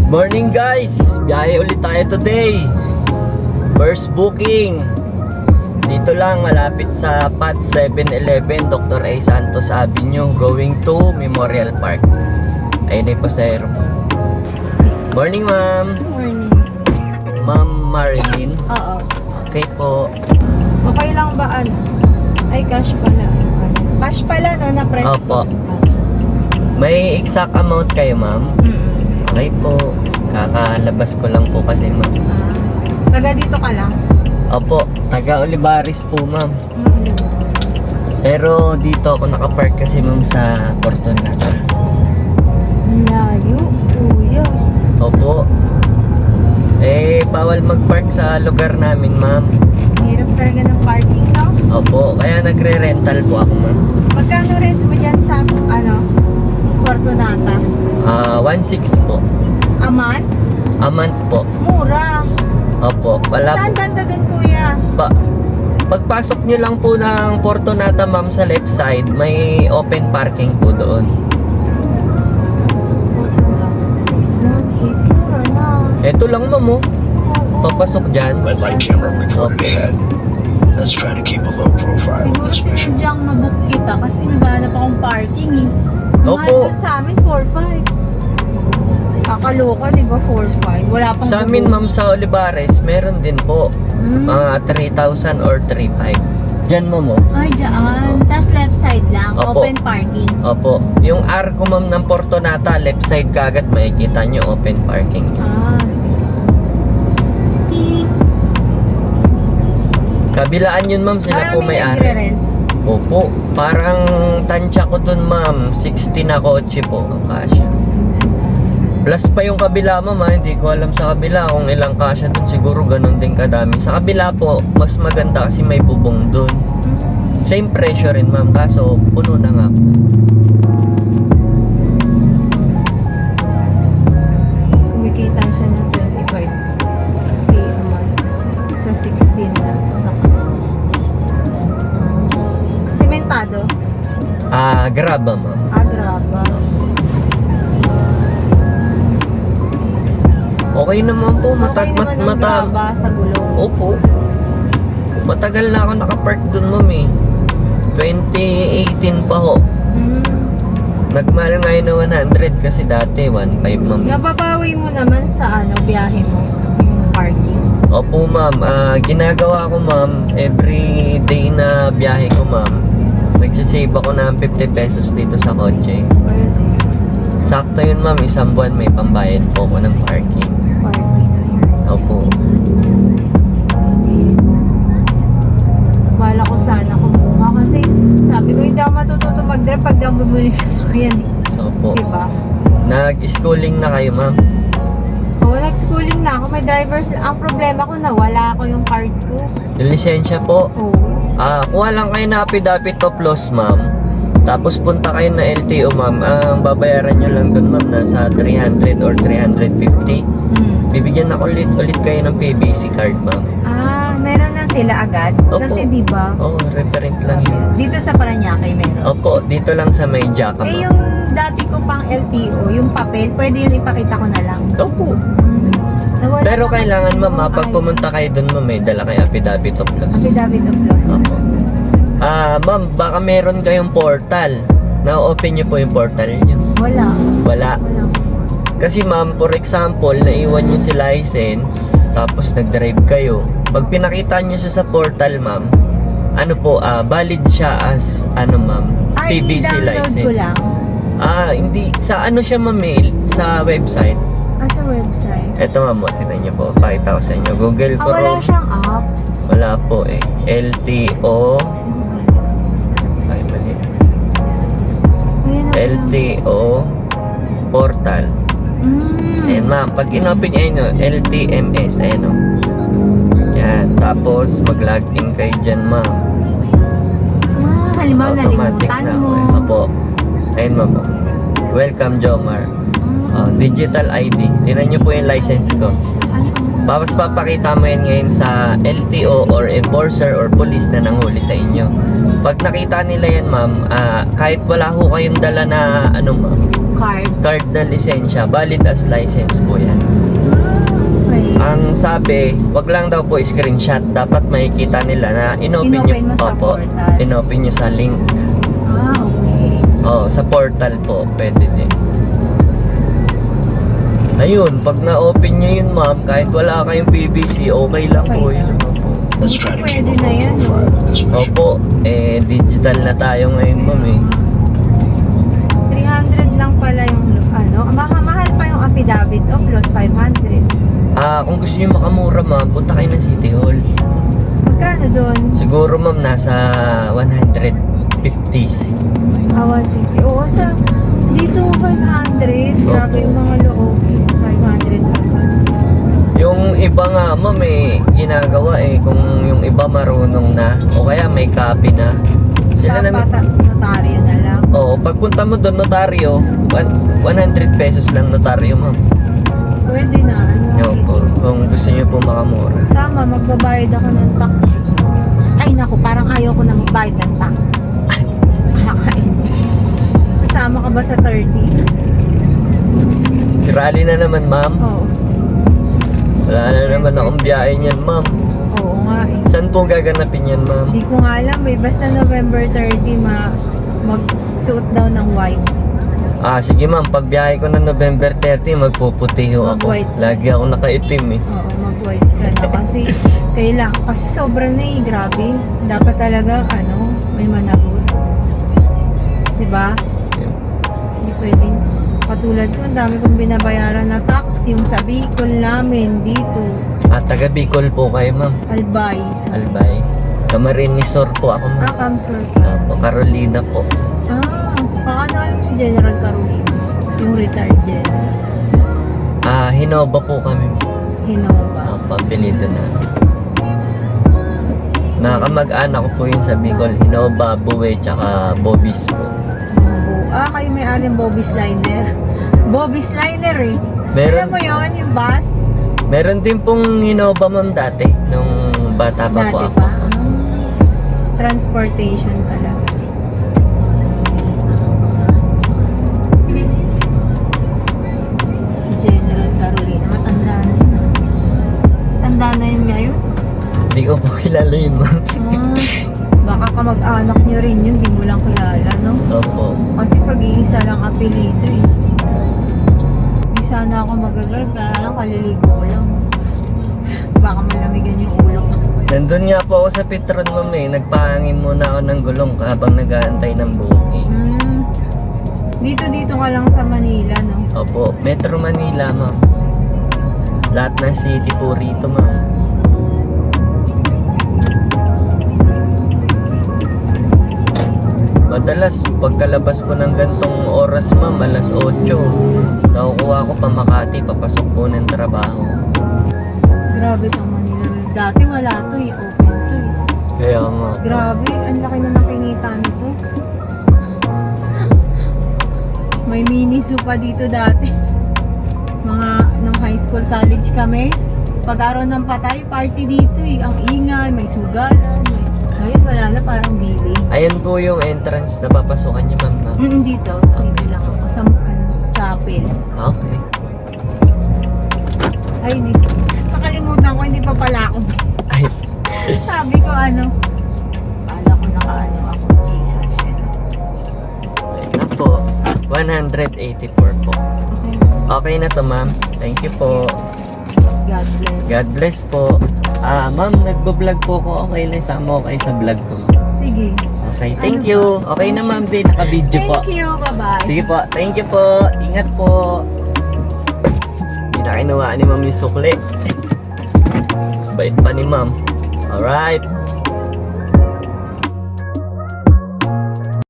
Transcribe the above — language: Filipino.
Morning guys! Biyahe ulit tayo today. First booking. Dito lang malapit sa PAT 7-Eleven, Dr. A. Santos Avenue, going to Memorial Park. Ayun na yung pasahero po. Morning ma'am. Morning. Ma'am Marilyn. Oo. Okay po. Okay lang ba ano? Ay, cash pala. Cash pala no, na-press Opo. ko. May exact amount kayo ma'am? Okay po. Kakalabas ko lang po kasi ma'am. Taga dito ka lang? Opo. Taga Olivares po ma'am. Pero dito ako nakapark kasi ma'am sa Fortunato. Layo, kuya. Opo. Bawal mag-park sa lugar namin ma'am. Hirap talaga ng parking, no? Opo. Kaya nagre-rental po ako ma'am. Magkano rent mo dyan sa, Fortunata? 1.6 po. A month? A month po. Mura. Opo. Wala Saan po. banda dun, kuya? Pagpasok nyo lang po ng Fortunata ma'am sa left side, may open parking po doon. 1.6, mura na. Ito lang ma'am oh. Papasok dyan. Red light camera recorded ahead. Let's try to keep a low profile in Siguro this mission. sinadyang mabook kita kasi naghanap akong parking eh. Opo. Mahal dun sa amin, 4.5. Kakaloka, di ba, 4.5? Wala pang Sa amin ma'am sa Olivares, meron din po. Mga 3,000 or 3,500. Diyan ma'am oh. Ay, dyan. Tapos left side lang, Opo. open parking. Opo. Yung arco ma'am ng Fortunata, left side kagad makikita nyo open parking. Ah, sige. Kabilaan yun ma'am, sila po Maraming may-ari. nagre-rent. Opo. Parang tansya ko dun ma'am, 60 na kotse po. Kasya. Plus pa yung kabila ma'am ha, hindi ko alam sa kabila kung ilang kasya dun. Siguro ganun din kadami. Sa kabila po, mas maganda kasi may bubong dun. Same presyo rin ma'am, kaso puno na nga po. Kumikita siya ng 25K a month. Sa 16 na sasakyan. Sementado? Graba ma'am. Graba. Okay naman po, Okay naman ang graba sa gulong. Opo. Matagal na ako nakapark dun ma'am eh. 2018 pa ho. Nagmahal nga yun na 100 kasi dati 1.5 ma'am. Nababawi mo naman sa biyahe mo, yung parking. Opo ma'am, ginagawa ko ma'am, every day na biyahe ko ma'am, nagsisave ako ng 50 pesos dito sa kotse. Pwede. Sakto yun ma'am, isang buwan may pambayad po ako ng parking. Parking. Opo. Bala ko sana kumuha kasi sabi ko hindi ako matututo mag-drive pag di ako bumili sa sasakyan eh. Opo. Diba? Nag-schooling na kayo ma'am? Oo, nag-schooling na ako. May driver's. Ang problema ko nawala ko yung card ko. Yung lisensya po? Oo. Kuha lang kayo na affidavit of loss ma'am. Tapos punta kayo na LTO ma'am. Ang babayaran nyo lang dun ma'am, nasa 300 or 350. Bibigyan ako ulit kayo ng PBC card ma'am. Meron na sila agad? Opo. Kasi diba? Oo, referent lang yun. Dito sa Paranaque meron. Opo, dito lang sa may Jaca ma'am. Yung dati ko pang LTO, yung papel, pwede yun ipakita ko na lang. Opo. Nawala Pero na kailangan kasi ma'am, yung pag pumunta kayo dun ma'am, may dala kayo affidavit of loss. affidavit of loss. Opo. Ma'am, baka meron kayong portal. Na-open nyo po yung portal nyo. Wala. Wala. Wala. Kasi ma'am, for example, naiwan nyo si license, tapos nag-drive kayo. Pag pinakita nyo siya sa portal ma'am, valid siya as, ma'am, Ay, PBC download license. ko lang. Hindi. Sa siya ma'am, sa website. Sa website. Eto ma'am, tingnan nyo po, pakita ko sa inyo. Google Chrome. Wala siyang apps. Wala po eh. LTO. Ay, mali. Ayan na LTO portal. Ayan ma'am, pag in-open nyo, LTMS, ayan o. Yan, tapos mag-login kayo dyan ma'am. Halimbawa Automatic nalimutan na mo. ako eh. Opo. Ayan ma'am. Welcome Jomar. Digital ID. Tingnan nyo po yung license ko. Tapos papakita mo yan ngayon sa LTO or enforcer or police na nanghuli sa inyo. Pag nakita nila yan ma'am, kahit wala ho kayong dala na ma'am, Card. Card na lisensya, valid as license po yan. Okay. Ang sabi, wag lang daw po screenshot. Dapat makikita nila na inopen Inopen mo sa Opo, portal. inopen nyo sa link. Okay. Oh, sa portal po, pwede din. Ayun, pag na-open nyo yun ma'am, kahit wala kayong PVC, okay lang po Okay yun. lang. Opo. Let's try to keep a Pwede na yan, local fire on this mission. Opo, digital na tayo ngayon ma'am eh. 300 lang pala yung ano, mahal pa yung affidavit of loss, 500. Kung gusto nyo makamura ma'am, punta kayo ng City Hall. Magkano doon? Siguro ma'am, nasa 150. 150. Oo, sa dito 500. Grabe Opo. yung mga law office, 500 lang. Yung iba nga ma'am ginagawa kung yung iba marunong na o kaya may copy na. Sila na Dapat notaryo na lang. Oo, pagpunta mo doon notaryo, 100 pesos lang notaryo ma'am. Pwede na. Ano, Opo, kung gusto niyo po makamura. Tama, magbabayad ako ng tax. Ay naku, parang ayaw ko na magbayad ng tax. Kakainis. Kasama ka ba sa 30? Rally na naman ma'am. Oo. Wala na naman akong biyahe niyan ma'am. Oo nga eh. Saan po gaganapin yan ma'am? Hindi ko nga alam eh. Basta November 30, magsuot daw ng white. Sige ma'am, pag biyahe ko na November 30, magpuputi ho ako. Mag-white. Lagi ako nakaitim eh. Oo, mag-white ka na. Kasi, kailangan. Kasi sobrang na eh. Grabe. Dapat talaga, may managot. Diba? Hindi pwedeng. Katulad ko, ang dami kong binabayaran na tax. Yung sa Bicol namin, dito. Taga Bicol po kayo ma'am. Albay. Albay. Camarinesor po ako ma'am. Kamsur. Opo, Carolina po. Paano si General Carolina? Yung retired general. Hinova po kami. Hinova. Pabilido na. Nakakamag-anak ko po yun sa Bicol. Hinova, Buwe, tsaka Bobis po. Kayo may aling Bobby's Liner. Bobby's Liner eh. Alam Meron, mo yon yung bus? meron din pong Hinova ma'am dati. Nung bata pa po Dati ako. pa. Transportation talaga. Si General Carolina, matanda na yun. Tanda na yun ngayon. Hindi ko po kilala yun ma'am. Baka kamag-anak nyo rin yun, di mo lang kilala, no? Opo. Kasi pag-iisa lang apelido eh. Di sana ako magagal, kaya lang kaliligo ko lang. Baka malamigan yung ulo ko. Nandun nga po ako sa Petron ma'am Nagpahangin muna ako ng gulong habang nag-aantay ng booking. Dito ka lang sa Manila, no? Opo, Metro Manila ma'am. Lahat ng city po rito ma'am. Madalas, pagkalabas ko ng gantong oras ma'am, alas 8, nakukuha ko pa Makati, papasok po ng trabaho. Grabe pa Manila. Dati wala to eh, open to eh. Kaya nga. Grabe, ang laki na nakinita nito. May mini zoo pa dito dati. Mga nung high school, college kami. Pag-araw ng patay, party dito eh. Ang ingay, may sugalan. Ngayon wala na, parang bili. Ayan po yung entrance na papasukan niyo ma'am. Dito lang ako sa chapel. Okay. Ay, nakalimutan ko, hindi pa pala ako. Ay, Sabi ko kala ko nakaano ako, Jesus. na po. 184 po. Okay. Okay na to ma'am. Thank you po. God bless. God bless po. Ma'am, nagbo-vlog po ko. Okay lang, sama ko kayo sa vlog ko. Sige. Okay, thank you. Okay na ma'am din, naka-video po. Thank you, bye-bye. Sige po, thank you po. Ingat po. Hindi na kinuha ni ma'am yung sukli. Bait pa ni ma'am. Alright.